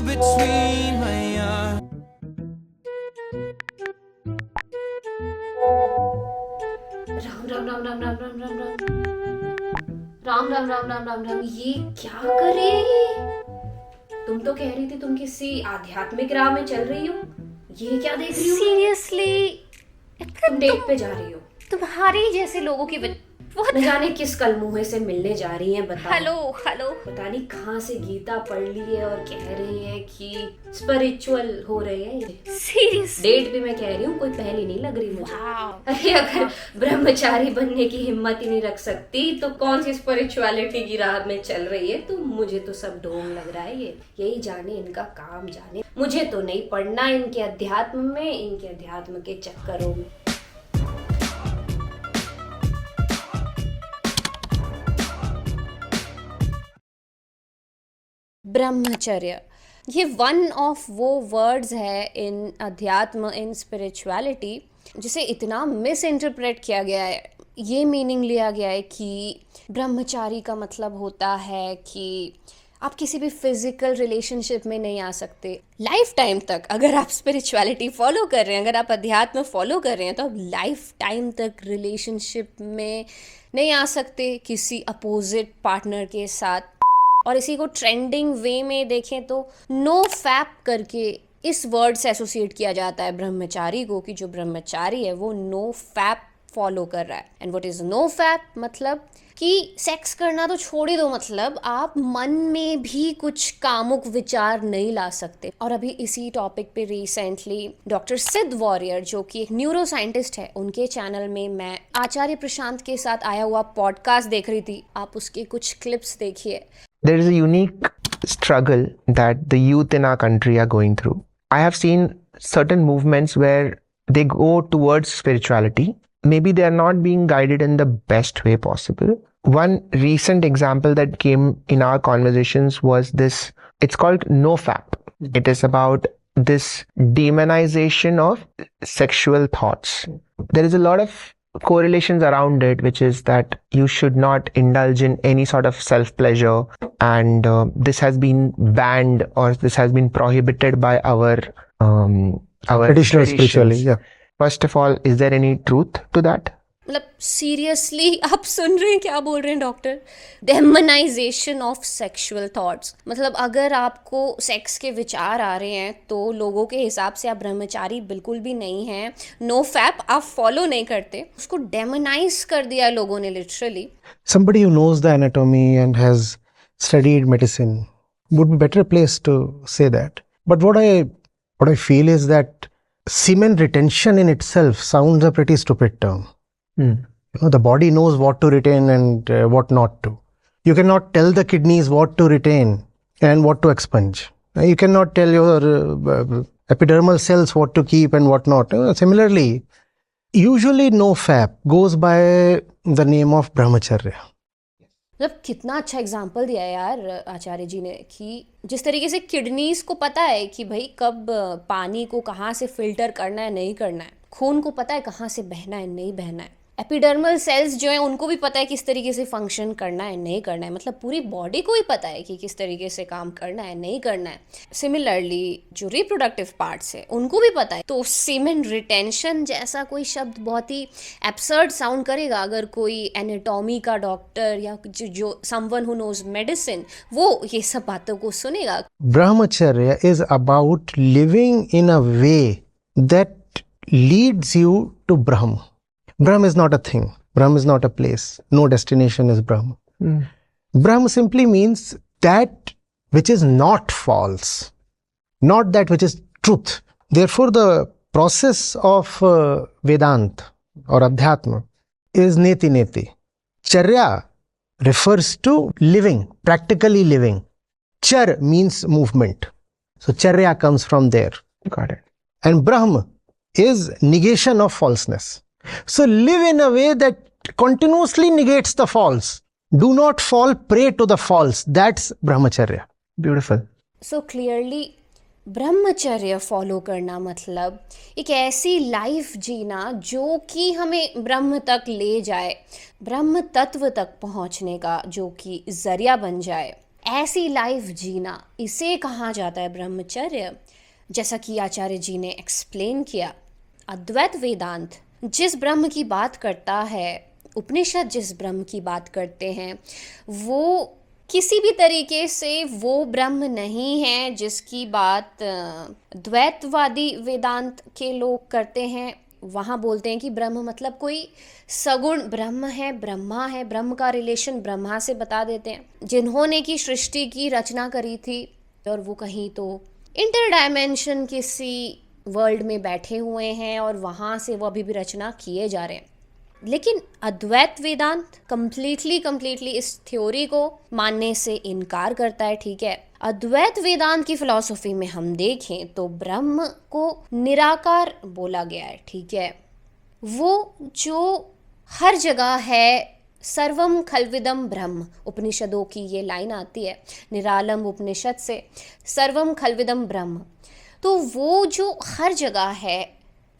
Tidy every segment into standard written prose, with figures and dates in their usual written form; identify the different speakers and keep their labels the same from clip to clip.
Speaker 1: between my eyes.
Speaker 2: Ram Ram Ram Ram Ram Ram Ram Ram Ram Ram Ram Ram Ram Ram, ये क्या कर रही है ये? तुम तो कह रही थी तुम किसी आध्यात्मिक राह में चल रही हो, ये क्या देख रही हो?
Speaker 3: सीरियसली
Speaker 2: तुम डेट पे जा रही हो?
Speaker 3: तुम्हारी जैसे लोगों की
Speaker 2: न जाने किस कलमुहे से मिलने जा रही हैं, बताओ।
Speaker 3: हेलो हेलो,
Speaker 2: पता नहीं कहाँ से गीता पढ़ ली है और कह रही है कि स्पिरिचुअल हो रहे हैं ये।
Speaker 3: सीरियस
Speaker 2: डेट भी मैं कह रही हूँ, कोई पहली नहीं लग रही मुझे।
Speaker 3: वाओ,
Speaker 2: अरे अगर ब्रह्मचारी बनने की हिम्मत ही नहीं रख सकती तो कौन सी स्पिरिचुअलिटी की राह में चल रही है? तो मुझे तो सब ढोंग लग रहा है ये। यही जाने इनका काम जाने, मुझे तो नहीं पढ़ना इनके अध्यात्म में, इनके अध्यात्म के चक्करों में।
Speaker 3: ब्रह्मचर्य, ये वन ऑफ वो वर्ड्स है इन अध्यात्म, इन स्पिरिचुअलिटी, जिसे इतना मिस इंटरप्रेट किया गया है। ये मीनिंग लिया गया है कि ब्रह्मचारी का मतलब होता है कि आप किसी भी फिजिकल रिलेशनशिप में नहीं आ सकते लाइफ टाइम तक। अगर आप स्पिरिचुअलिटी फॉलो कर रहे हैं, अगर आप अध्यात्म फॉलो कर रहे हैं, तो आप लाइफ टाइम तक रिलेशनशिप में नहीं आ सकते किसी अपोजिट पार्टनर के साथ। और इसी को ट्रेंडिंग वे में देखें तो नो फैप करके इस वर्ड से एसोसिएट किया जाता है ब्रह्मचारी को, कि जो ब्रह्मचारी है वो नो फैप फॉलो कर रहा है। And what is no fap? मतलब कि सेक्स करना तो छोड़ ही दो, मतलब आप मन में भी कुछ कामुक विचार नहीं ला सकते। और अभी इसी टॉपिक पे रिसेंटली डॉक्टर सिद्ध वॉरियर, जो कि एक न्यूरो साइंटिस्ट है, उनके चैनल में मैं आचार्य प्रशांत के साथ आया हुआ पॉडकास्ट देख रही थी। आप उसके कुछ क्लिप्स देखिए।
Speaker 4: There is a unique struggle that the youth in our country are going through. I have seen certain movements where they go towards spirituality. Maybe they are not being guided in the best way possible. One recent example that came in our conversations was this. It's called NoFap. It is about this demonization of sexual thoughts. There is a lot of correlations around it, which is that you should not indulge in any sort of self-pleasure, and this has been banned, or this has been prohibited by our
Speaker 5: traditional spirituality. Yeah.
Speaker 4: First of all, is there any truth to that?
Speaker 3: मतलब seriously आप सुन रहे हैं क्या बोल रहे हैं doctor? Demonetisation of sexual thoughts. मतलब अगर आपको सेक्स के विचार आ रहे हैं तो लोगों के हिसाब से आप ब्रह्मचारी बिल्कुल भी नहीं हैं। नो फैप आप फॉलो नहीं करते, उसको डेमोनाइज कर दिया है लोगों ने literally.
Speaker 5: Somebody who knows the anatomy and has studied medicine would be better placed to say that. But what I feel is that semen retention in itself sounds a pretty stupid term. You know, the body knows what to retain and what not to. You cannot tell the kidneys what to retain and what to expunge. You cannot tell your epidermal cells what to keep and what not. Similarly, usually NoFap goes by the name of Brahmacharya.
Speaker 3: मतलब कितना अच्छा example दिया है यार आचार्य जी ने, कि जिस तरीके से किडनीज को पता है कि भाई कब पानी को कहाँ से फिल्टर करना है, नहीं करना है, खून को पता है कहाँ से बहना है, नहीं बहना है, एपिडर्मल सेल्स जो हैं उनको भी पता है किस तरीके से फंक्शन करना है, नहीं करना है, मतलब पूरी बॉडी को ही पता है कि किस तरीके से काम करना है, नहीं करना है। सिमिलरली जो रिप्रोडक्टिव पार्ट्स है उनको भी पता है। तो सीमेन रिटेंशन जैसा कोई शब्द बहुत ही एब्सर्ड साउंड करेगा अगर कोई एनाटॉमी का डॉक्टर या जो समवन हु नोज मेडिसिन वो ये सब बातों को सुनेगा।
Speaker 5: Brahmacharya is about living in a way that leads you to Brahm. Brahm is not a thing. Brahm is not a place. No destination is Brahm. Brahm simply means that which is not false, not that which is truth. Therefore, the process of Vedanta or Adhyatma is neti neti. Charya refers to living, practically living. Char means movement. So Charya comes from there.
Speaker 4: Got it.
Speaker 5: And Brahm is negation of falseness. So live in a way that continuously negates the false. Do not fall prey to the false. That's Brahmacharya.
Speaker 4: Beautiful.
Speaker 3: So clearly ब्रह्मचर्य follow करना मतलब एक ऐसी life जीना जो कि हमें ब्रह्म तक ले जाए, ब्रह्म तत्व तक पहुंचने का जो कि जरिया बन जाए। ऐसी लाइफ जीना, इसे कहा जाता है ब्रह्मचर्य। जैसा कि आचार्य जी ने एक्सप्लेन किया, अद्वैत वेदांत जिस ब्रह्म की बात करता है, उपनिषद जिस ब्रह्म की बात करते हैं, वो किसी भी तरीके से वो ब्रह्म नहीं है जिसकी बात द्वैतवादी वेदांत के लोग करते हैं। वहाँ बोलते हैं कि ब्रह्म मतलब कोई सगुण ब्रह्म है, ब्रह्मा है, ब्रह्म का रिलेशन ब्रह्मा से बता देते हैं, जिन्होंने की सृष्टि की रचना करी थी, और वो कहीं तो इंटर डायमेंशन किसी वर्ल्ड में बैठे हुए हैं और वहाँ से वो अभी भी रचना किए जा रहे हैं। लेकिन अद्वैत वेदांत कंप्लीटली इस थ्योरी को मानने से इनकार करता है। ठीक है, अद्वैत वेदांत की फिलॉसफी में हम देखें तो ब्रह्म को निराकार बोला गया है। ठीक है, वो जो हर जगह है, सर्वम खल्विदम ब्रह्म, उपनिषदों की ये लाइन आती है निरालम उपनिषद से, सर्वम खल्विदम ब्रह्म। तो वो जो हर जगह है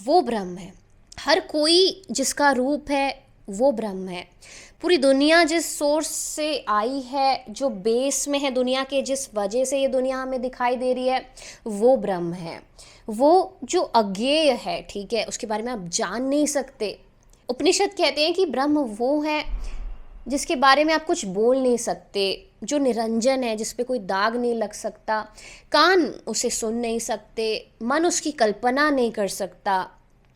Speaker 3: वो ब्रह्म है, हर कोई जिसका रूप है वो ब्रह्म है, पूरी दुनिया जिस सोर्स से आई है, जो बेस में है दुनिया के, जिस वजह से ये दुनिया हमें दिखाई दे रही है, वो ब्रह्म है। वो जो अज्ञेय है, ठीक है, उसके बारे में आप जान नहीं सकते। उपनिषद कहते हैं कि ब्रह्म वो है जिसके बारे में आप कुछ बोल नहीं सकते, जो निरंजन है, जिस पे कोई दाग नहीं लग सकता, कान उसे सुन नहीं सकते, मन उसकी कल्पना नहीं कर सकता।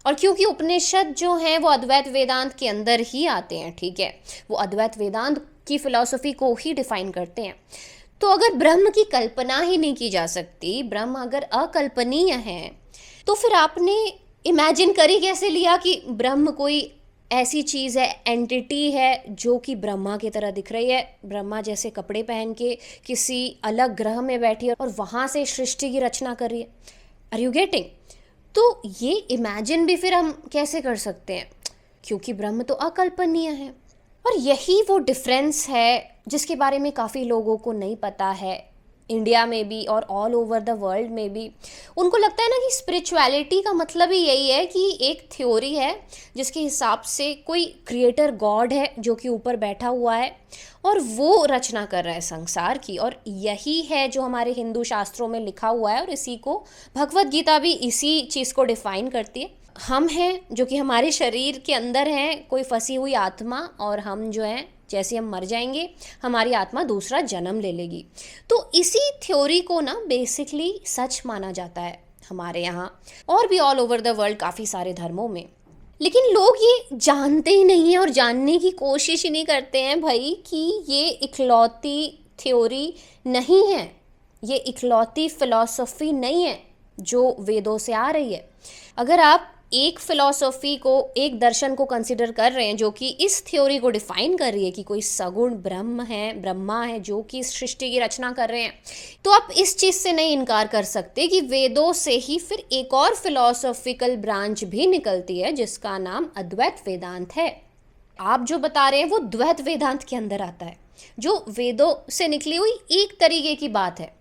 Speaker 3: और क्योंकि उपनिषद जो हैं वो अद्वैत वेदांत के अंदर ही आते हैं, ठीक है, वो अद्वैत वेदांत की फिलॉसफी को ही डिफाइन करते हैं। तो अगर ब्रह्म की कल्पना ही नहीं की जा सकती, ब्रह्म अगर अकल्पनीय है, तो फिर आपने इमेजिन कर ही कैसे लिया कि ब्रह्म कोई ऐसी चीज़ है, एंटिटी है जो कि ब्रह्मा की तरह दिख रही है, ब्रह्मा जैसे कपड़े पहन के किसी अलग ग्रह में बैठी है और वहाँ से सृष्टि की रचना कर रही है। Are you getting? तो ये इमेजिन भी फिर हम कैसे कर सकते हैं, क्योंकि ब्रह्म तो अकल्पनीय है। और यही वो डिफरेंस है जिसके बारे में काफ़ी लोगों को नहीं पता है, इंडिया में भी और ऑल ओवर द वर्ल्ड में भी। उनको लगता है ना कि स्पिरिचुअलिटी का मतलब ही यही है कि एक थ्योरी है जिसके हिसाब से कोई क्रिएटर गॉड है जो कि ऊपर बैठा हुआ है और वो रचना कर रहा है संसार की। और यही है जो हमारे हिंदू शास्त्रों में लिखा हुआ है, और इसी को भगवत गीता भी इसी चीज़ को डिफाइन करती है। हम हैं जो कि हमारे शरीर के अंदर हैं कोई फंसी हुई आत्मा, और हम जो हैं जैसे हम मर जाएंगे हमारी आत्मा दूसरा जन्म ले लेगी। तो इसी थ्योरी को ना बेसिकली सच माना जाता है हमारे यहाँ और भी ऑल ओवर द वर्ल्ड काफ़ी सारे धर्मों में। लेकिन लोग ये जानते ही नहीं हैं और जानने की कोशिश ही नहीं करते हैं भाई कि ये इकलौती थ्योरी नहीं है, ये इकलौती फिलॉसफी नहीं है जो वेदों से आ रही है। अगर आप एक फिलॉसफी को, एक दर्शन को कंसिडर कर रहे हैं जो कि इस थ्योरी को डिफाइन कर रही है कि कोई सगुण ब्रह्म है, ब्रह्मा है जो कि इस सृष्टि की रचना कर रहे हैं, तो आप इस चीज़ से नहीं इनकार कर सकते कि वेदों से ही फिर एक और फिलॉसफिकल ब्रांच भी निकलती है जिसका नाम अद्वैत वेदांत है। आप जो बता रहे हैं वो द्वैत वेदांत के अंदर आता है, जो वेदों से निकली हुई एक तरीके की बात है,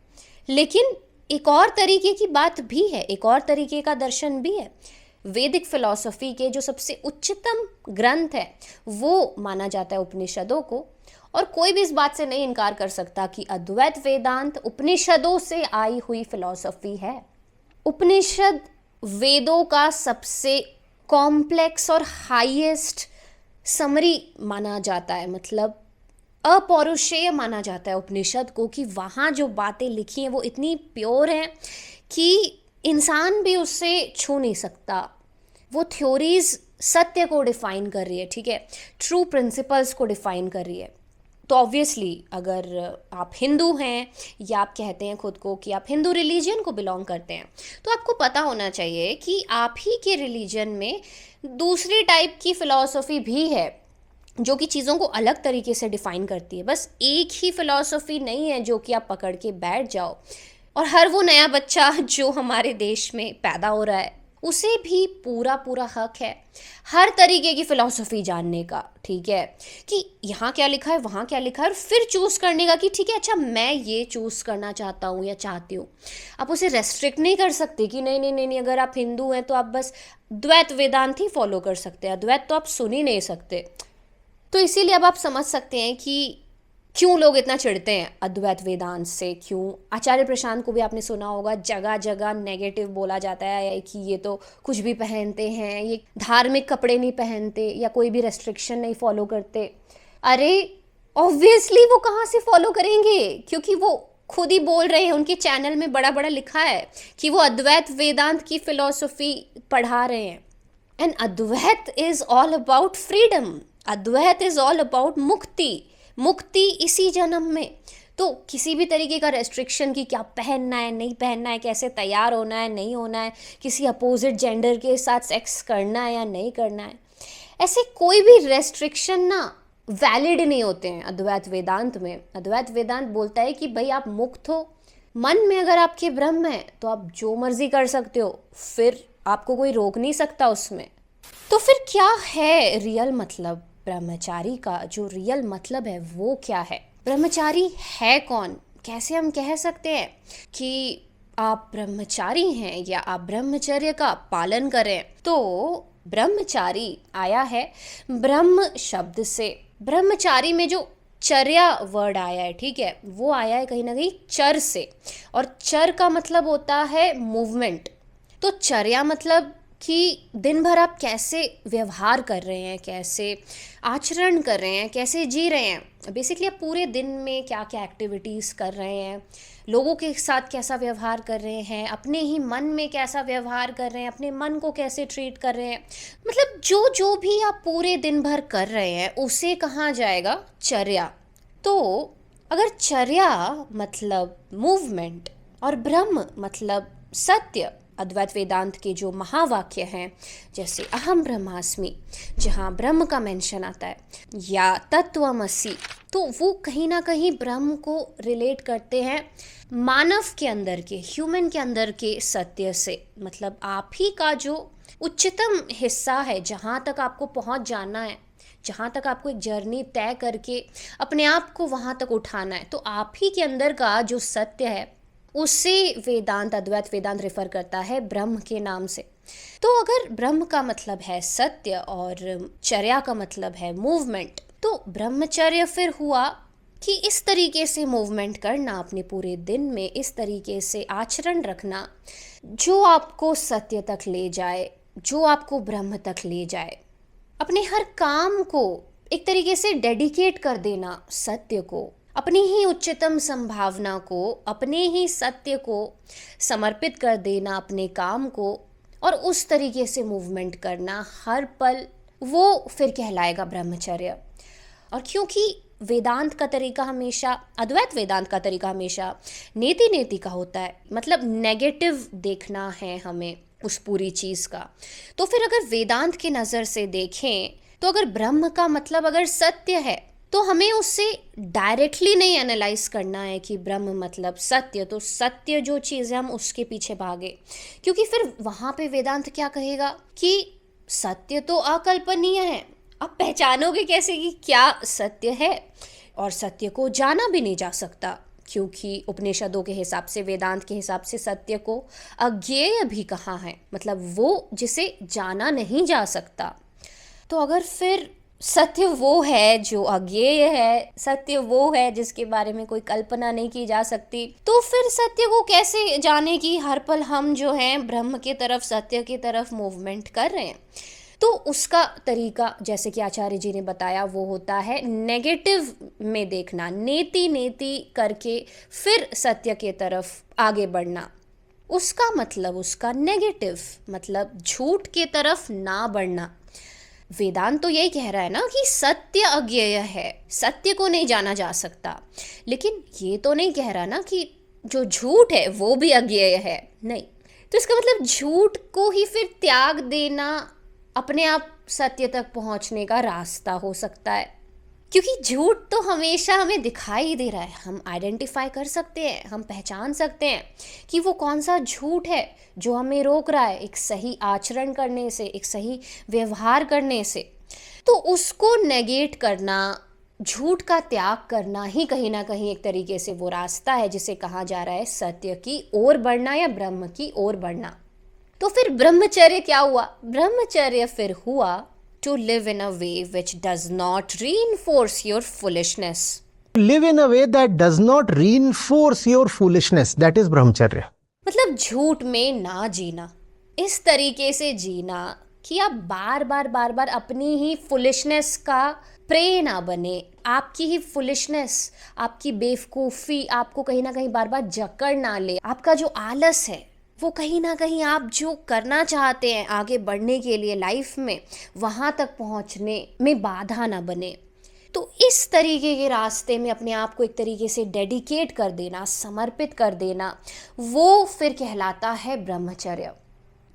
Speaker 3: लेकिन एक और तरीके की बात भी है, एक और तरीके का दर्शन भी है। वैदिक फिलॉसफी के जो सबसे उच्चतम ग्रंथ है वो माना जाता है उपनिषदों को, और कोई भी इस बात से नहीं इनकार कर सकता कि अद्वैत वेदांत उपनिषदों से आई हुई फिलॉसफी है। उपनिषद वेदों का सबसे कॉम्प्लेक्स और हाईएस्ट समरी माना जाता है, मतलब अपौरुषेय माना जाता है उपनिषद को, कि वहाँ जो बातें लिखी हैं वो इतनी प्योर हैं कि इंसान भी उससे छू नहीं सकता। वो थ्योरीज सत्य को डिफाइन कर रही है, ठीक है, ट्रू प्रिंसिपल्स को डिफाइन कर रही है। तो ऑब्वियसली अगर आप हिंदू हैं या आप कहते हैं खुद को कि आप हिंदू रिलीजन को बिलोंग करते हैं, तो आपको पता होना चाहिए कि आप ही के रिलीजन में दूसरी टाइप की फ़िलॉसफी भी है जो कि चीज़ों को अलग तरीके से डिफ़ाइन करती है। बस एक ही फ़िलॉसफी नहीं है जो कि आप पकड़ के बैठ जाओ। और हर वो नया बच्चा जो हमारे देश में पैदा हो रहा है उसे भी पूरा पूरा हक है हर तरीके की फ़िलॉसफी जानने का, ठीक है, कि यहाँ क्या लिखा है, वहाँ क्या लिखा है, और फिर चूज़ करने का कि ठीक है अच्छा मैं ये चूज़ करना चाहता हूँ या चाहती हूँ। आप उसे रेस्ट्रिक्ट नहीं कर सकते कि नहीं नहीं नहीं नहीं, अगर आप हिंदू हैं तो आप बस द्वैत वेदांत ही फॉलो कर सकते हैं, अद्वैत तो आप सुन ही नहीं सकते। तो इसीलिए अब आप समझ सकते हैं कि क्यों लोग इतना चिढ़ते हैं अद्वैत वेदांत से, क्यों आचार्य प्रशांत को भी आपने सुना होगा जगह जगह नेगेटिव बोला जाता है कि ये तो कुछ भी पहनते हैं, ये धार्मिक कपड़े नहीं पहनते या कोई भी रेस्ट्रिक्शन नहीं फॉलो करते। अरे ऑब्वियसली वो कहाँ से फॉलो करेंगे, क्योंकि वो खुद ही बोल रहे हैं, उनके चैनल में बड़ा बड़ा लिखा है कि वो अद्वैत वेदांत की फिलॉसफी पढ़ा रहे हैं। And Advaita is all about freedom, Advaita is all about mukti, मुक्ति इसी जन्म में। तो किसी भी तरीके का रेस्ट्रिक्शन कि क्या पहनना है नहीं पहनना है, कैसे तैयार होना है नहीं होना है, किसी अपोजिट जेंडर के साथ सेक्स करना है या नहीं करना है, ऐसे कोई भी रेस्ट्रिक्शन ना वैलिड नहीं होते हैं अद्वैत वेदांत में। अद्वैत वेदांत बोलता है कि भाई आप मुक्त हो, मन में अगर आपके ब्रह्म है तो आप जो मर्जी कर सकते हो, फिर आपको कोई रोक नहीं सकता उसमें। तो फिर क्या है रियल मतलब ब्रह्मचारी का, जो रियल मतलब है वो क्या है, ब्रह्मचारी है कौन, कैसे हम कह सकते हैं कि आप ब्रह्मचारी हैं या आप ब्रह्मचर्य का पालन करें। तो ब्रह्मचारी आया है ब्रह्म शब्द से, ब्रह्मचारी में जो चर्या वर्ड आया है, ठीक है, वो आया है कहीं ना कहीं चर से, और चर का मतलब होता है मूवमेंट। तो चर्या मतलब कि दिन भर आप कैसे व्यवहार कर रहे हैं, कैसे आचरण कर रहे हैं, कैसे जी रहे हैं, बेसिकली आप पूरे दिन में क्या क्या एक्टिविटीज़ कर रहे हैं, लोगों के साथ कैसा व्यवहार कर रहे हैं, अपने ही मन में कैसा व्यवहार कर रहे हैं, अपने मन को कैसे ट्रीट कर रहे हैं, मतलब जो जो भी आप पूरे दिन भर कर रहे हैं उसे कहा जाएगा चर्या। तो अगर चर्या मतलब मूवमेंट और ब्रह्म मतलब सत्य, अद्वैत वेदांत के जो महावाक्य हैं जैसे अहम ब्रह्मास्मि, जहाँ ब्रह्म का मेंशन आता है, या तत्वमसि, तो वो कहीं ना कहीं ब्रह्म को रिलेट करते हैं मानव के अंदर के, ह्यूमन के अंदर के सत्य से। मतलब आप ही का जो उच्चतम हिस्सा है, जहाँ तक आपको पहुँच जाना है, जहाँ तक आपको एक जर्नी तय करके अपने आप को वहाँ तक उठाना है, तो आप ही के अंदर का जो सत्य है उसे वेदांत, अद्वैत वेदांत रेफर करता है ब्रह्म के नाम से। तो अगर ब्रह्म का मतलब है सत्य और चर्या का मतलब है मूवमेंट, तो ब्रह्मचर्य फिर हुआ कि इस तरीके से मूवमेंट करना अपने पूरे दिन में, इस तरीके से आचरण रखना जो आपको सत्य तक ले जाए, जो आपको ब्रह्म तक ले जाए। अपने हर काम को एक तरीके से डेडिकेट कर देना सत्य को, अपनी ही उच्चतम संभावना को, अपने ही सत्य को समर्पित कर देना अपने काम को, और उस तरीके से मूवमेंट करना हर पल, वो फिर कहलाएगा ब्रह्मचर्य। और क्योंकि वेदांत का तरीका हमेशा, अद्वैत वेदांत का तरीका हमेशा नेति नेति का होता है, मतलब नेगेटिव देखना है हमें उस पूरी चीज़ का, तो फिर अगर वेदांत की नज़र से देखें तो अगर ब्रह्म का मतलब अगर सत्य है तो हमें उससे डायरेक्टली नहीं एनालाइज करना है कि ब्रह्म मतलब सत्य, तो सत्य जो चीज़ है हम उसके पीछे भागे, क्योंकि फिर वहाँ पे वेदांत क्या कहेगा कि सत्य तो अकल्पनीय है, आप पहचानोगे कैसे कि क्या सत्य है, और सत्य को जाना भी नहीं जा सकता, क्योंकि उपनिषदों के हिसाब से, वेदांत के हिसाब से सत्य को अज्ञेय भी कहा है, मतलब वो जिसे जाना नहीं जा सकता। तो अगर फिर सत्य वो है जो अज्ञेय है, सत्य वो है जिसके बारे में कोई कल्पना नहीं की जा सकती, तो फिर सत्य को कैसे जाने कि हर पल हम जो हैं ब्रह्म की तरफ, सत्य की तरफ मूवमेंट कर रहे हैं। तो उसका तरीका जैसे कि आचार्य जी ने बताया वो होता है नेगेटिव में देखना, नेति नेति करके फिर सत्य के तरफ आगे बढ़ना। उसका मतलब, उसका नेगेटिव मतलब झूठ के तरफ ना बढ़ना। वेदांत तो यही कह रहा है ना कि सत्य अज्ञेय है, सत्य को नहीं जाना जा सकता, लेकिन ये तो नहीं कह रहा ना कि जो झूठ है वो भी अज्ञेय है, नहीं। तो इसका मतलब झूठ को ही फिर त्याग देना अपने आप सत्य तक पहुंचने का रास्ता हो सकता है, क्योंकि झूठ तो हमेशा हमें दिखाई दे रहा है, हम आइडेंटिफाई कर सकते हैं, हम पहचान सकते हैं कि वो कौन सा झूठ है जो हमें रोक रहा है एक सही आचरण करने से, एक सही व्यवहार करने से। तो उसको नेगेट करना, झूठ का त्याग करना ही कहीं ना कहीं एक तरीके से वो रास्ता है जिसे कहा जा रहा है सत्य की ओर बढ़ना या ब्रह्म की ओर बढ़ना। तो फिर ब्रह्मचर्य क्या हुआ? ब्रह्मचर्य फिर हुआ to live in a way which does not reinforce your foolishness,
Speaker 5: Live in a way that does not reinforce your foolishness. That is brahmacharya.
Speaker 3: मतलब झूठ में ना जीना, इस तरीके से जीना कि आप बार बार अपनी ही फुलिशनेस का प्रे ना बने, आपकी ही फुलिशनेस, आपकी बेवकूफ़ी आपको कहीं ना कहीं बार बार जकड़ ना ले, आपका जो आलस है वो कहीं ना कहीं आप जो करना चाहते हैं आगे बढ़ने के लिए लाइफ में, वहाँ तक पहुँचने में बाधा ना बने। तो इस तरीके के रास्ते में अपने आप को एक तरीके से डेडिकेट कर देना, समर्पित कर देना, वो फिर कहलाता है ब्रह्मचर्य।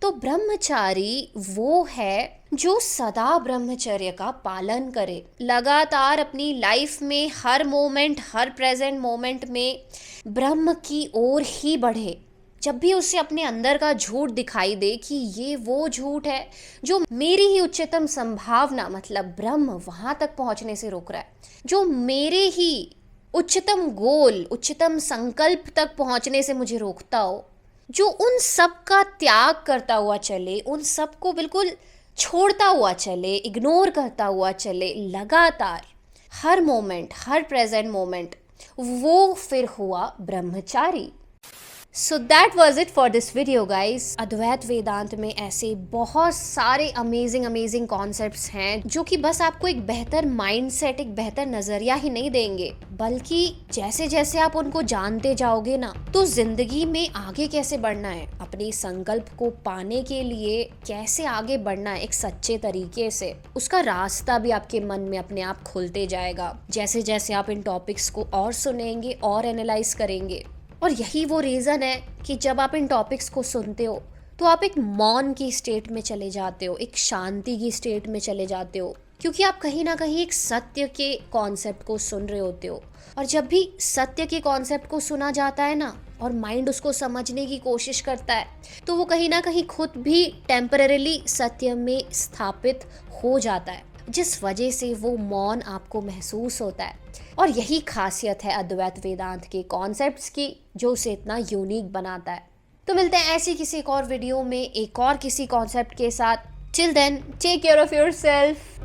Speaker 3: तो ब्रह्मचारी वो है जो सदा ब्रह्मचर्य का पालन करे, लगातार अपनी लाइफ में हर मोमेंट, हर प्रेजेंट मोमेंट में ब्रह्म की ओर ही बढ़े। जब भी उसे अपने अंदर का झूठ दिखाई दे कि ये वो झूठ है जो मेरी ही उच्चतम संभावना मतलब ब्रह्म वहाँ तक पहुँचने से रोक रहा है, जो मेरे ही उच्चतम गोल, उच्चतम संकल्प तक पहुँचने से मुझे रोकता हो, जो उन सब का त्याग करता हुआ चले, उन सब को बिल्कुल छोड़ता हुआ चले, इग्नोर करता हुआ चले, लगातार हर मोमेंट, हर प्रेजेंट मोमेंट, वो फिर हुआ ब्रह्मचारी। So that was it for this video guys. Advaita Vedanta में ऐसे बहुत सारे अमेजिंग कॉन्सेप्ट्स हैं जो कि बस आपको एक बेहतर माइंडसेट, एक बेहतर नजरिया ही नहीं देंगे, बल्कि जैसे जैसे आप उनको जानते जाओगे ना, तो जिंदगी में आगे कैसे बढ़ना है, अपने संकल्प को पाने के लिए कैसे आगे बढ़ना है एक सच्चे तरीके से, उसका रास्ता भी आपके मन में अपने आप खुलते जाएगा जैसे जैसे आप इन टॉपिक्स को और सुनेंगे और एनालाइज करेंगे। और यही वो रीज़न है कि जब आप इन टॉपिक्स को सुनते हो तो आप एक मौन की स्टेट में चले जाते हो, एक शांति की स्टेट में चले जाते हो, क्योंकि आप कहीं ना कहीं एक सत्य के कॉन्सेप्ट को सुन रहे होते हो। और जब भी सत्य के कॉन्सेप्ट को सुना जाता है ना और माइंड उसको समझने की कोशिश करता है, तो वो कहीं ना कहीं खुद भी टेम्परेरीली सत्य में स्थापित हो जाता है, जिस वजह से वो मौन आपको महसूस होता है। और यही खासियत है अद्वैत वेदांत के कॉन्सेप्ट्स की, जो उसे इतना यूनिक बनाता है। तो मिलते हैं ऐसी किसी एक और वीडियो में एक और किसी कॉन्सेप्ट के साथ। Till then take care of yourself.